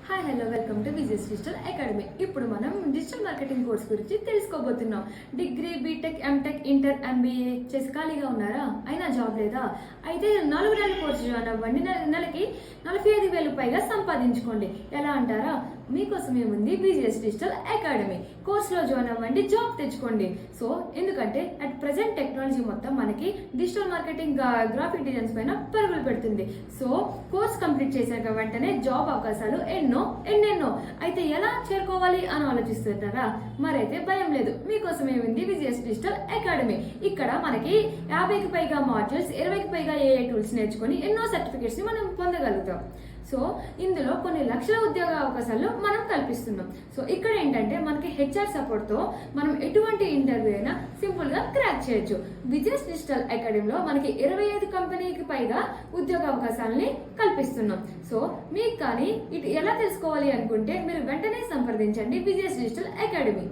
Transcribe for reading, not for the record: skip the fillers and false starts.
Hi hello welcome to Vijaya's digital academy. ఇప్పుడు మనం digital marketing course గురించి తెలుసుకోబోతున్నాం. Degree, BTech, MTech, inter, MBA చేసి ఖాళీగా ఉన్నారా? అయినా జాబ్ లేదా? అయితే 4 నెలల కోర్సు జాయిన్ అవ్వండి. నెలకి 45,000 పైగా సంపాదించుకోండి. ఎలా అంటారా? మీకోసం ఏముంది విజయస్ డిజిటల్ అకాడమీ. కోర్సులో జాయిన్ అవ్వండి, జాబ్ తెచ్చుకోండి. సో ఎందుకంటే అట్ ప్రెసెంట్ టెక్నాలజీ మొత్తం మనకి డిజిటల్ మార్కెటింగ్, గ్రాఫిక్ డిజైన్స్ పైన పరుగులు పెడుతుంది. సో కోర్స్ కంప్లీట్ చేశాక వెంటనే జాబ్ అవకాశాలు ఎన్నెన్నో. అయితే ఎలా చేరుకోవాలి అని ఆలోచిస్తుంటారా? మరైతే భయం లేదు, మీకోసం ఏముంది విజయస్ డిజిటల్ అకాడమీ. ఇక్కడ మనకి 50కి పైగా మాడ్యూల్స్, 20కి పైగా ఏఐ టూల్స్ నేర్చుకొని ఎన్నో సర్టిఫికేట్స్ ని మనం పొందగలుగుతాం. సో ఇందులో కొన్ని లక్షల ఉద్యోగ అవకాశాలు మనం కల్పిస్తున్నాం. సో ఇక్కడ ఏంటంటే మనకి హెచ్ఆర్ సపోర్ట్ తో మనం ఎటువంటి ఇంటర్వ్యూ అయినా సింపుల్ గా క్రాక్ చేయొచ్చు. విజయస్ డిజిటల్ అకాడమీలో మనకి 25 కంపెనీకి పైగా ఉద్యోగ అవకాశాలని కల్పిస్తున్నాం. సో మీకు కానీ ఇది ఎలా తెలుసుకోవాలి అనుకుంటే మీరు వెంటనే సంప్రదించండి విజయస్ డిజిటల్ అకాడమీ.